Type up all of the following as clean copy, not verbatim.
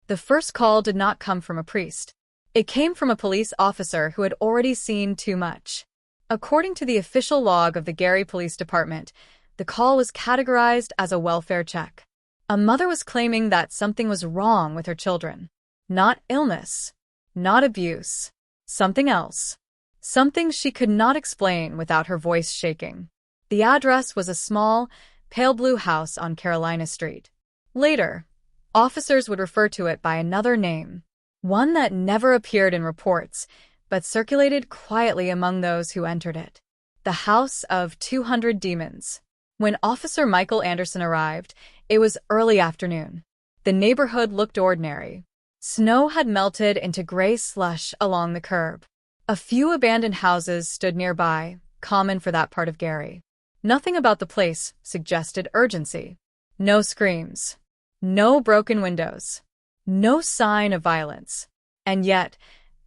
The first call did not come from a priest. It came from a police officer who had already seen too much. According to the official log of the Gary Police Department, the call was categorized as a welfare check. A mother was claiming that something was wrong with her children. Not illness, not abuse, something else. Something she could not explain without her voice shaking. The address was a small, pale blue house on Carolina Street. Later, officers would refer to it by another name, one that never appeared in reports, but circulated quietly among those who entered it. The House of 200 Demons. When Officer Michael Anderson arrived, it was early afternoon. The neighborhood looked ordinary. Snow had melted into gray slush along the curb. A few abandoned houses stood nearby, common for that part of Gary. Nothing about the place suggested urgency. No screams. No broken windows. No sign of violence. And yet,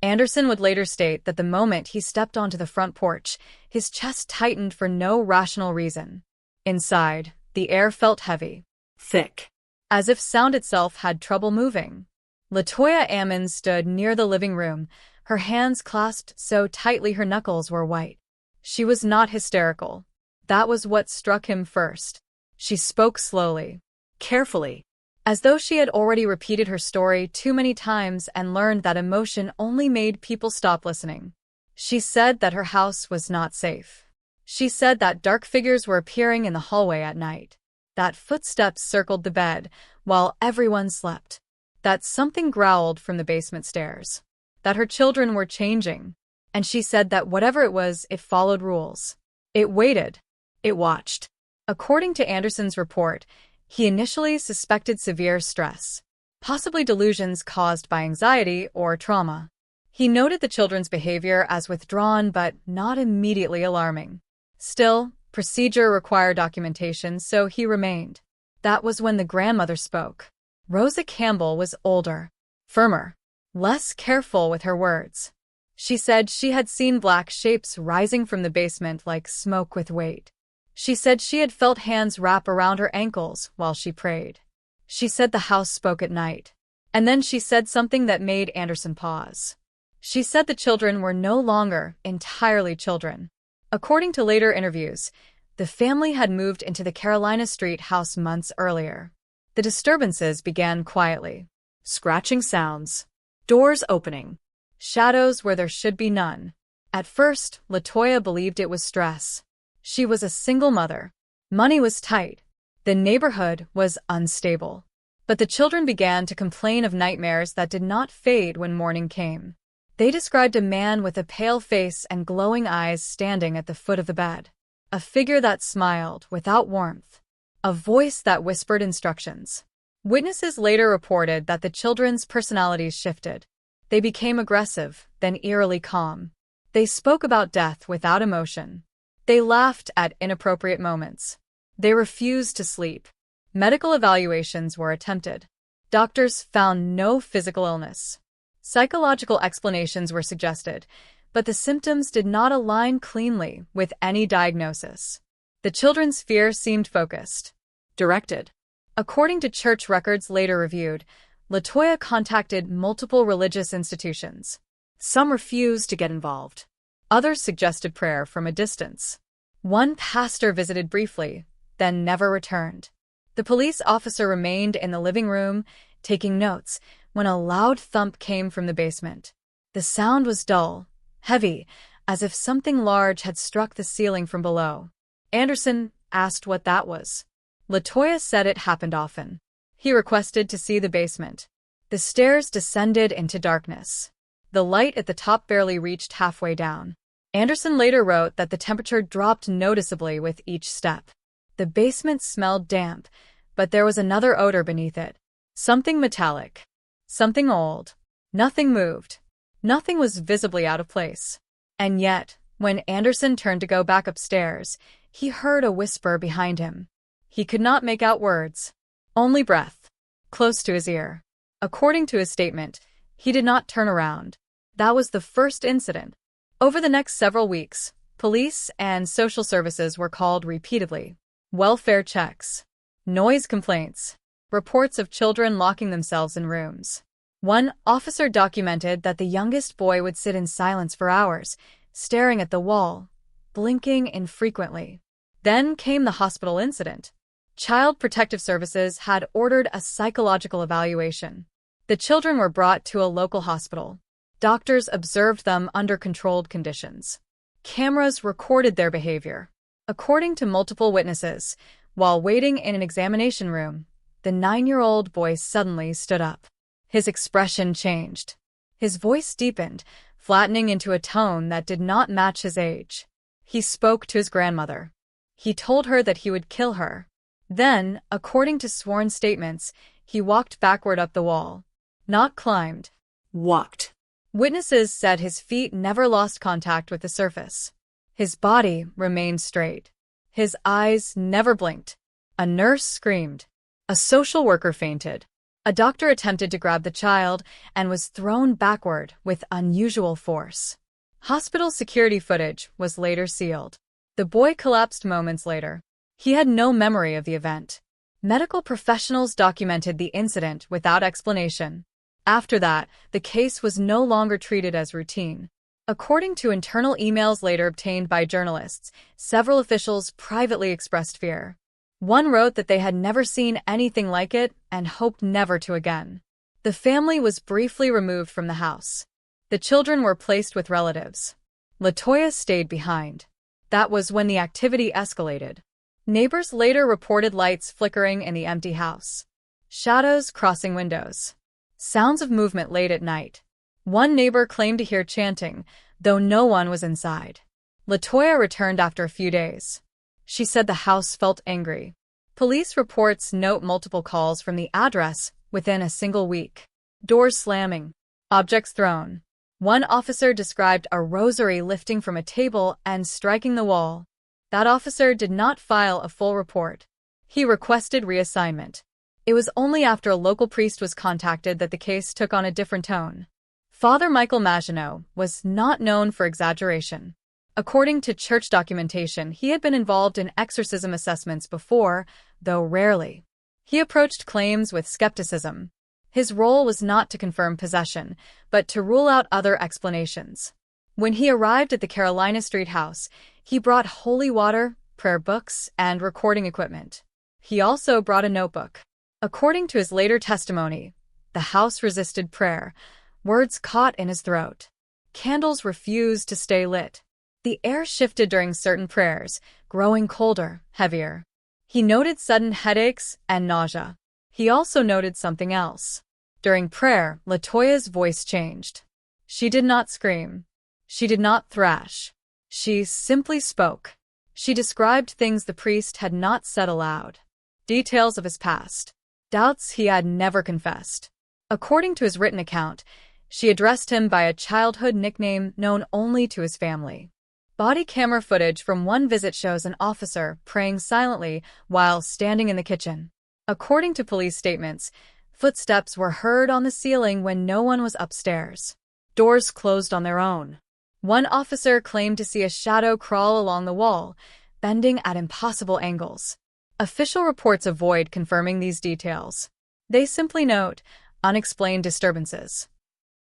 Anderson would later state that the moment he stepped onto the front porch, his chest tightened for no rational reason. Inside, the air felt heavy, thick, as if sound itself had trouble moving. Latoya Ammons stood near the living room, her hands clasped so tightly her knuckles were white. She was not hysterical. That was what struck him first. She spoke slowly, carefully, as though she had already repeated her story too many times and learned that emotion only made people stop listening. She said that her house was not safe. She said that dark figures were appearing in the hallway at night, that footsteps circled the bed while everyone slept, that something growled from the basement stairs, that her children were changing, and she said that whatever it was, it followed rules. It waited. It watched. According to Anderson's report, he initially suspected severe stress, possibly delusions caused by anxiety or trauma. He noted the children's behavior as withdrawn but not immediately alarming. Still, procedure required documentation, so he remained. That was when the grandmother spoke. Rosa Campbell was older, firmer, less careful with her words. She said she had seen black shapes rising from the basement like smoke with weight. She said she had felt hands wrap around her ankles while she prayed. She said the house spoke at night. And then she said something that made Anderson pause. She said the children were no longer entirely children. According to later interviews, the family had moved into the Carolina Street house months earlier. The disturbances began quietly. Scratching sounds, doors opening, shadows where there should be none. At first, Latoya believed it was stress. She was a single mother. Money was tight. The neighborhood was unstable. But the children began to complain of nightmares that did not fade when morning came. They described a man with a pale face and glowing eyes standing at the foot of the bed. A figure that smiled without warmth. A voice that whispered instructions. Witnesses later reported that the children's personalities shifted. They became aggressive, then eerily calm. They spoke about death without emotion. They laughed at inappropriate moments. They refused to sleep. Medical evaluations were attempted. Doctors found no physical illness. Psychological explanations were suggested, but the symptoms did not align cleanly with any diagnosis. The children's fear seemed focused, directed. According to church records later reviewed, Latoya contacted multiple religious institutions. Some refused to get involved. Others suggested prayer from a distance. One pastor visited briefly, then never returned. The police officer remained in the living room, taking notes, when a loud thump came from the basement. The sound was dull, heavy, as if something large had struck the ceiling from below. Anderson asked what that was. Latoya said it happened often. He requested to see the basement. The stairs descended into darkness. The light at the top barely reached halfway down. Anderson later wrote that the temperature dropped noticeably with each step. The basement smelled damp, but there was another odor beneath it. Something metallic. Something old. Nothing moved. Nothing was visibly out of place. And yet, when Anderson turned to go back upstairs, he heard a whisper behind him. He could not make out words. Only breath. Close to his ear. According to his statement, he did not turn around. That was the first incident. Over the next several weeks, police and social services were called repeatedly. Welfare checks. Noise complaints. Reports of children locking themselves in rooms. One officer documented that the youngest boy would sit in silence for hours, staring at the wall, blinking infrequently. Then came the hospital incident. Child Protective Services had ordered a psychological evaluation. The children were brought to a local hospital. Doctors observed them under controlled conditions. Cameras recorded their behavior. According to multiple witnesses, while waiting in an examination room, the 9-year-old boy suddenly stood up. His expression changed. His voice deepened, flattening into a tone that did not match his age. He spoke to his grandmother. He told her that he would kill her. Then, according to sworn statements, he walked backward up the wall. Not climbed. Walked. Witnesses said his feet never lost contact with the surface. His body remained straight. His eyes never blinked. A nurse screamed. A social worker fainted. A doctor attempted to grab the child and was thrown backward with unusual force. Hospital security footage was later sealed. The boy collapsed moments later. He had no memory of the event. Medical professionals documented the incident without explanation. After that, the case was no longer treated as routine. According to internal emails later obtained by journalists, several officials privately expressed fear. One wrote that they had never seen anything like it and hoped never to again. The family was briefly removed from the house. The children were placed with relatives. LaToya stayed behind. That was when the activity escalated. Neighbors later reported lights flickering in the empty house. Shadows crossing windows. Sounds of movement late at night. One neighbor claimed to hear chanting, though no one was inside. LaToya returned after a few days. She said the house felt angry. Police reports note multiple calls from the address within a single week. Doors slamming. Objects thrown. One officer described a rosary lifting from a table and striking the wall. That officer did not file a full report. He requested reassignment. It was only after a local priest was contacted that the case took on a different tone. Father Michael Maginot was not known for exaggeration. According to church documentation, he had been involved in exorcism assessments before, though rarely. He approached claims with skepticism. His role was not to confirm possession, but to rule out other explanations. When he arrived at the Carolina Street house, he brought holy water, prayer books, and recording equipment. He also brought a notebook. According to his later testimony, the house resisted prayer. Words caught in his throat. Candles refused to stay lit. The air shifted during certain prayers, growing colder, heavier. He noted sudden headaches and nausea. He also noted something else. During prayer, LaToya's voice changed. She did not scream. She did not thrash. She simply spoke. She described things the priest had not said aloud. Details of his past. Doubts he had never confessed. According to his written account, she addressed him by a childhood nickname known only to his family. Body camera footage from one visit shows an officer praying silently while standing in the kitchen. According to police statements, footsteps were heard on the ceiling when no one was upstairs. Doors closed on their own. One officer claimed to see a shadow crawl along the wall, bending at impossible angles. Official reports avoid confirming these details. They simply note unexplained disturbances.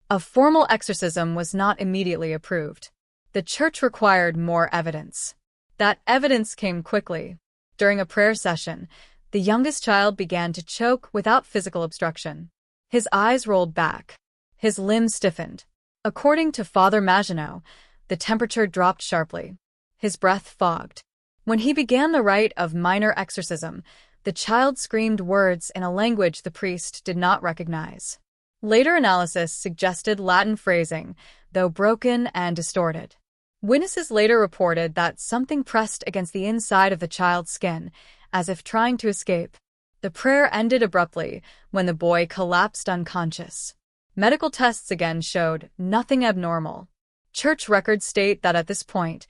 A formal exorcism was not immediately approved. The church required more evidence. That evidence came quickly. During a prayer session, the youngest child began to choke without physical obstruction. His eyes rolled back. His limbs stiffened. According to Father Maginot, the temperature dropped sharply. His breath fogged. When he began the rite of minor exorcism, the child screamed words in a language the priest did not recognize. Later analysis suggested Latin phrasing, though broken and distorted. Witnesses later reported that something pressed against the inside of the child's skin, as if trying to escape. The prayer ended abruptly when the boy collapsed unconscious. Medical tests again showed nothing abnormal. Church records state that at this point,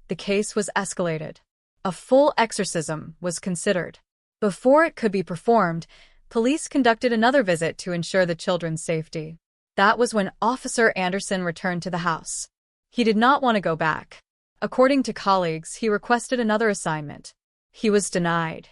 the case was escalated. A full exorcism was considered. Before it could be performed, police conducted another visit to ensure the children's safety. That was when Officer Anderson returned to the house. He did not want to go back. According to colleagues, he requested another assignment. He was denied.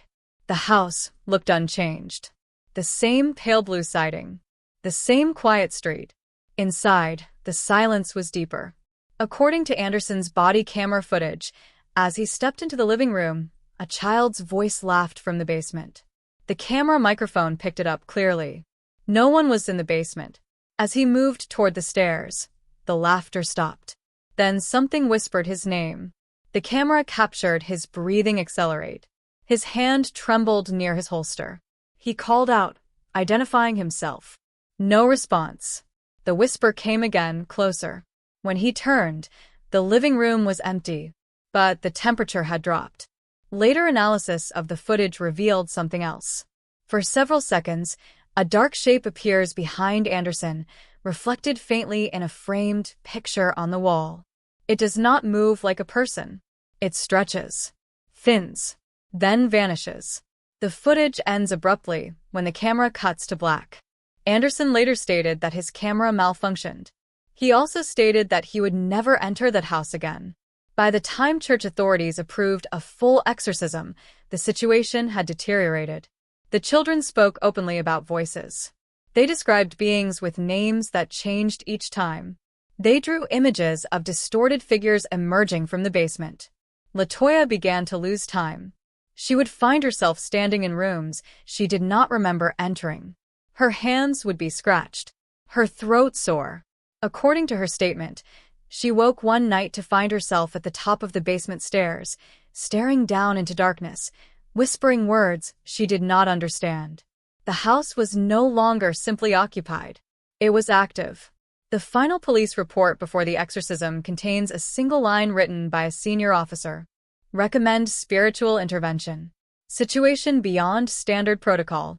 The house looked unchanged. The same pale blue siding. The same quiet street. Inside, the silence was deeper. According to Anderson's body camera footage, as he stepped into the living room, a child's voice laughed from the basement. The camera microphone picked it up clearly. No one was in the basement. As he moved toward the stairs, the laughter stopped. Then something whispered his name. The camera captured his breathing accelerate. His hand trembled near his holster. He called out, identifying himself. No response. The whisper came again, closer. When he turned, the living room was empty, but the temperature had dropped. Later analysis of the footage revealed something else. For several seconds, a dark shape appears behind Anderson, reflected faintly in a framed picture on the wall. It does not move like a person. It stretches, thins, then vanishes. The footage ends abruptly when the camera cuts to black. Anderson later stated that his camera malfunctioned. He also stated that he would never enter that house again. By the time church authorities approved a full exorcism, the situation had deteriorated. The children spoke openly about voices. They described beings with names that changed each time. They drew images of distorted figures emerging from the basement. LaToya began to lose time. She would find herself standing in rooms she did not remember entering. Her hands would be scratched, her throat sore. According to her statement, she woke one night to find herself at the top of the basement stairs, staring down into darkness, whispering words she did not understand. The house was no longer simply occupied. It was active. The final police report before the exorcism contains a single line written by a senior officer. Recommend spiritual intervention. Situation beyond standard protocol.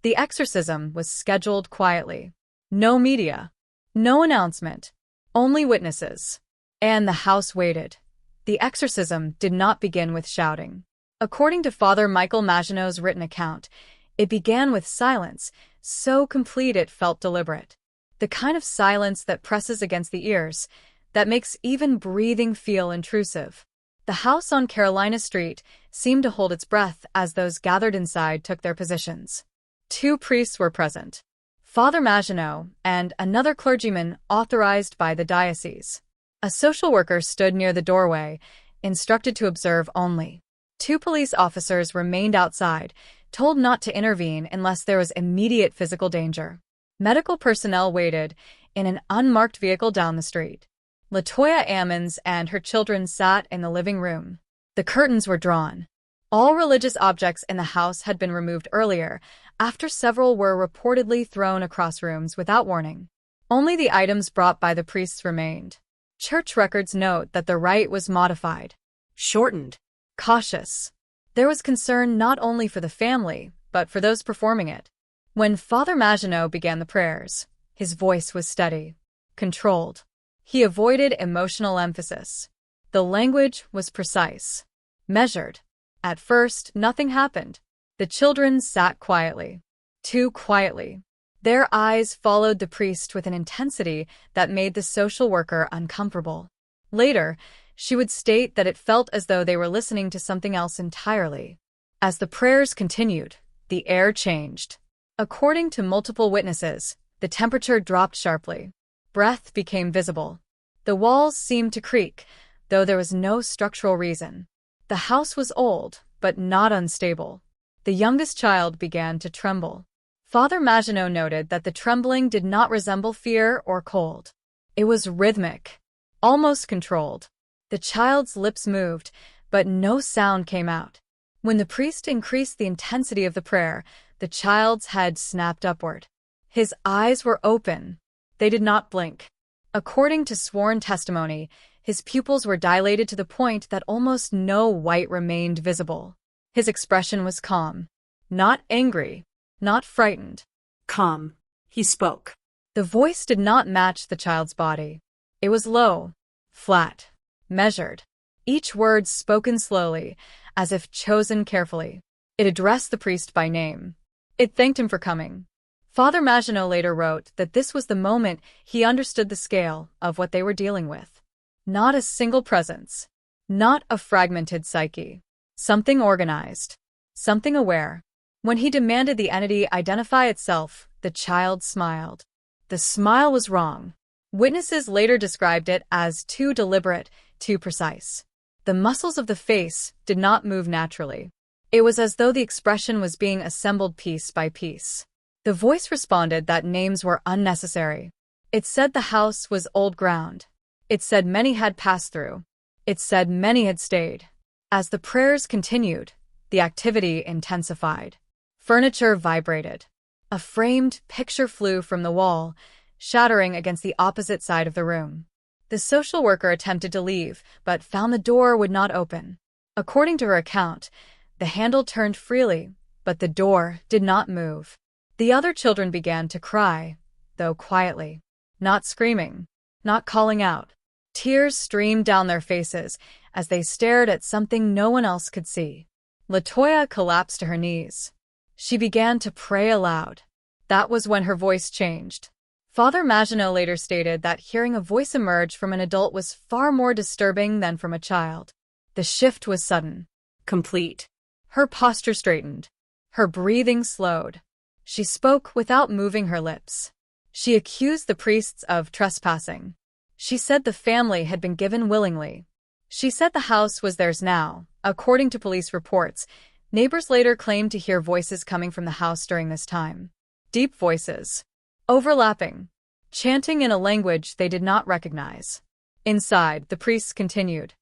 The exorcism was scheduled quietly. No media. No announcement. Only witnesses. And the house waited. The exorcism did not begin with shouting. According to Father Michael Maginot's written account, it began with silence, so complete it felt deliberate. The kind of silence that presses against the ears, that makes even breathing feel intrusive. The house on Carolina Street seemed to hold its breath as those gathered inside took their positions. 2 priests were present. Father Maginot and another clergyman authorized by the diocese. A social worker stood near the doorway, instructed to observe only. 2 police officers remained outside, told not to intervene unless there was immediate physical danger. Medical personnel waited in an unmarked vehicle down the street. LaToya Ammons and her children sat in the living room. The curtains were drawn. All religious objects in the house had been removed earlier, after several were reportedly thrown across rooms without warning. Only the items brought by the priests remained. Church records note that the rite was modified, shortened, cautious. There was concern not only for the family, but for those performing it. When Father Maginot began the prayers, his voice was steady, controlled. He avoided emotional emphasis. The language was precise, measured. At first, nothing happened. The children sat quietly, too quietly. Their eyes followed the priest with an intensity that made the social worker uncomfortable. Later, she would state that it felt as though they were listening to something else entirely. As the prayers continued, the air changed. According to multiple witnesses, the temperature dropped sharply. Breath became visible. The walls seemed to creak, though there was no structural reason. The house was old, but not unstable. The youngest child began to tremble. Father Maginot noted that the trembling did not resemble fear or cold. It was rhythmic, almost controlled. The child's lips moved, but no sound came out. When the priest increased the intensity of the prayer, the child's head snapped upward. His eyes were open. They did not blink. According to sworn testimony, his pupils were dilated to the point that almost no white remained visible. His expression was calm. Not angry. Not frightened. Calm. He spoke. The voice did not match the child's body. It was low, flat, measured. Each word spoken slowly, as if chosen carefully. It addressed the priest by name. It thanked him for coming. Father Maginot later wrote that this was the moment he understood the scale of what they were dealing with. Not a single presence. Not a fragmented psyche. Something organized. Something aware. When he demanded the entity identify itself, The child smiled. The smile was wrong. Witnesses later described it as too deliberate, too precise. The muscles of the face did not move naturally. It was as though the expression was being assembled piece by piece. The voice responded that names were unnecessary. It said the house was old ground. It said many had passed through. It said many had stayed. As the prayers continued, the activity intensified. Furniture vibrated. A framed picture flew from the wall, shattering against the opposite side of the room. The social worker attempted to leave, but found the door would not open. According to her account, the handle turned freely, but the door did not move. The other children began to cry, though quietly. Not screaming, not calling out. Tears streamed down their faces as they stared at something no one else could see. LaToya collapsed to her knees. She began to pray aloud. That was when her voice changed. Father Maginot later stated that hearing a voice emerge from an adult was far more disturbing than from a child. The shift was sudden, complete. Her posture straightened. Her breathing slowed. She spoke without moving her lips. She accused the priests of trespassing. She said the family had been given willingly. She said the house was theirs now. According to police reports, neighbors later claimed to hear voices coming from the house during this time. Deep voices. Overlapping. Chanting in a language they did not recognize. Inside, the priests continued.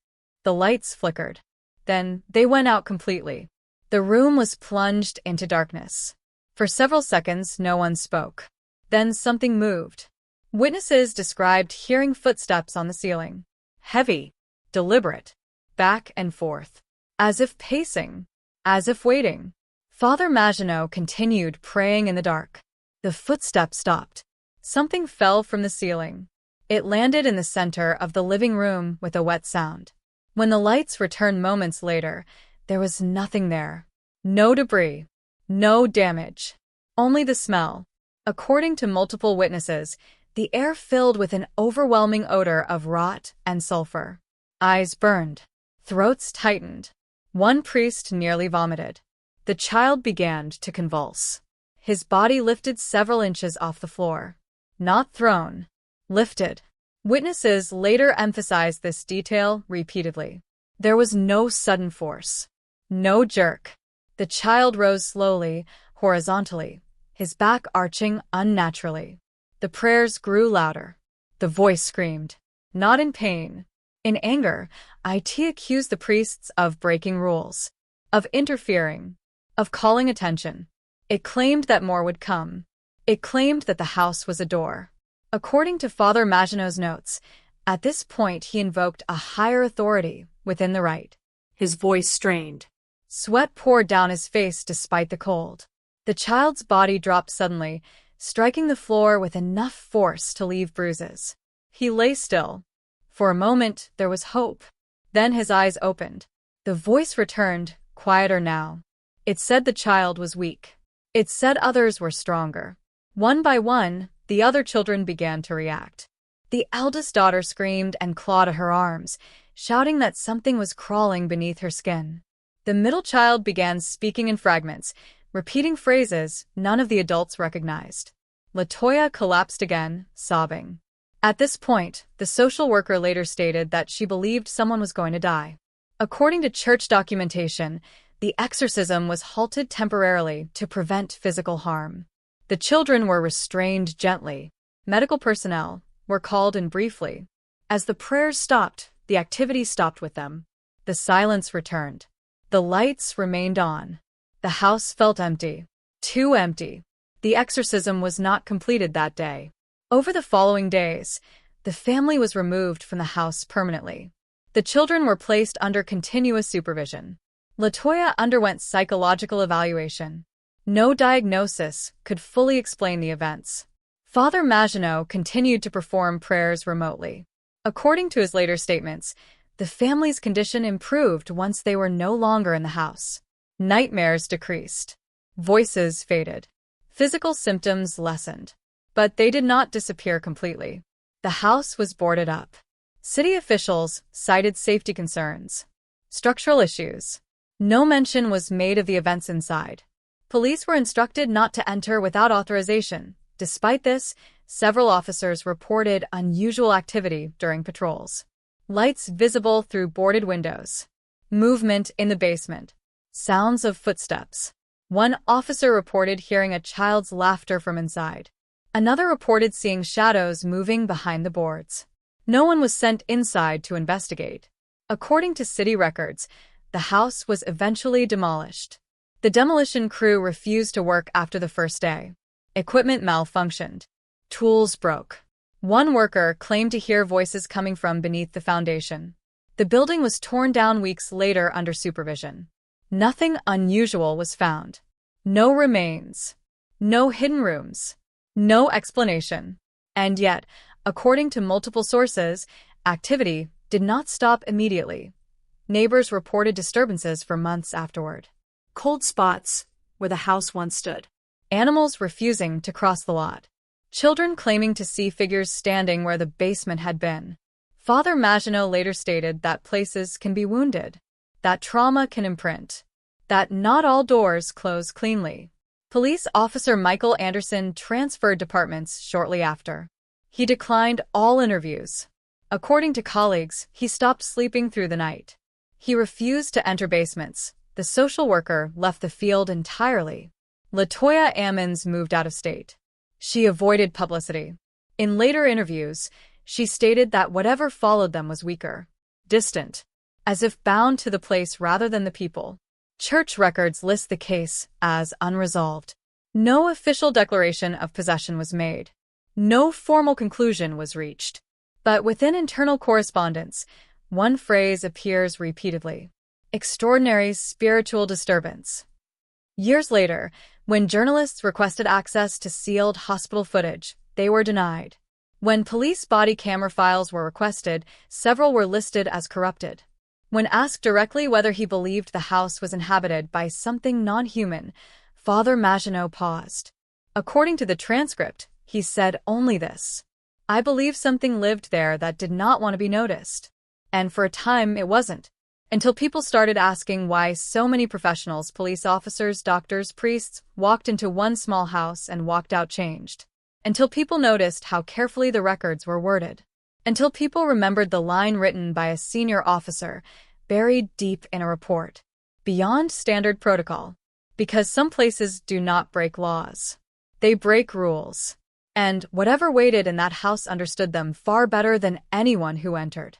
The lights flickered. Then, they went out completely. The room was plunged into darkness. For several seconds, no one spoke. Then something moved. Witnesses described hearing footsteps on the ceiling. Heavy, deliberate, back and forth. As if pacing, as if waiting. Father Maginot continued praying in the dark. The footsteps stopped. Something fell from the ceiling. It landed in the center of the living room with a wet sound. When the lights returned moments later, there was nothing there. No debris. No damage. Only the smell. According to multiple witnesses, the air filled with an overwhelming odor of rot and sulfur. Eyes burned. Throats tightened. One priest nearly vomited. The child began to convulse. His body lifted several inches off the floor. Not thrown. Lifted. Witnesses later emphasized this detail repeatedly. There was no sudden force. No jerk. The child rose slowly, horizontally, his back arching unnaturally. The prayers grew louder. The voice screamed. Not in pain. In anger, it accused the priests of breaking rules, of interfering, of calling attention. It claimed that more would come. It claimed that the house was a door. According to Father Maginot's notes, at this point he invoked a higher authority within the rite. His voice strained. Sweat poured down his face despite the cold. The child's body dropped suddenly, striking the floor with enough force to leave bruises. He lay still. For a moment, there was hope. Then his eyes opened. The voice returned, quieter now. It said the child was weak. It said others were stronger. One by one, the other children began to react. The eldest daughter screamed and clawed at her arms, shouting that something was crawling beneath her skin. The middle child began speaking in fragments, repeating phrases none of the adults recognized. LaToya collapsed again, sobbing. At this point, the social worker later stated that she believed someone was going to die. According to church documentation, the exorcism was halted temporarily to prevent physical harm. The children were restrained gently. Medical personnel were called in briefly. As the prayers stopped, the activity stopped with them. The silence returned. The lights remained on. The house felt empty. Too empty. The exorcism was not completed that day. Over the following days, the family was removed from the house permanently. The children were placed under continuous supervision. LaToya underwent psychological evaluation. No diagnosis could fully explain the events. Father Maginot continued to perform prayers remotely. According to his later statements, the family's condition improved once they were no longer in the house. Nightmares decreased. Voices faded. Physical symptoms lessened. But they did not disappear completely. The house was boarded up. City officials cited safety concerns. Structural issues. No mention was made of the events inside. Police were instructed not to enter without authorization. Despite this, several officers reported unusual activity during patrols. Lights visible through boarded windows. Movement in the basement. Sounds of footsteps. One officer reported hearing a child's laughter from inside. Another reported seeing shadows moving behind the boards. No one was sent inside to investigate. According to city records, the house was eventually demolished. The demolition crew refused to work after the first day. Equipment malfunctioned. Tools broke. One worker claimed to hear voices coming from beneath the foundation. The building was torn down weeks later under supervision. Nothing unusual was found. No remains. No hidden rooms. No explanation. And yet, according to multiple sources, activity did not stop immediately. Neighbors reported disturbances for months afterward. Cold spots where the house once stood. Animals refusing to cross the lot. Children claiming to see figures standing where the basement had been. Father Maginot later stated that places can be wounded, that trauma can imprint, that not all doors close cleanly. Police officer Michael Anderson transferred departments shortly after. He declined all interviews. According to colleagues, he stopped sleeping through the night. He refused to enter basements. The social worker left the field entirely. Latoya Ammons moved out of state. She avoided publicity. In later interviews, she stated that whatever followed them was weaker, distant, as if bound to the place rather than the people. Church records list the case as unresolved. No official declaration of possession was made. No formal conclusion was reached. But within internal correspondence, one phrase appears repeatedly: extraordinary spiritual disturbance. Years later, when journalists requested access to sealed hospital footage, they were denied. When police body camera files were requested, several were listed as corrupted. When asked directly whether he believed the house was inhabited by something non-human, Father Maginot paused. According to the transcript, he said only this: "I believe something lived there that did not want to be noticed." And for a time, it wasn't. Until people started asking why so many professionals, police officers, doctors, priests, walked into one small house and walked out changed. Until people noticed how carefully the records were worded. Until people remembered the line written by a senior officer, buried deep in a report. Beyond standard protocol. Because some places do not break laws. They break rules. And whatever waited in that house understood them far better than anyone who entered.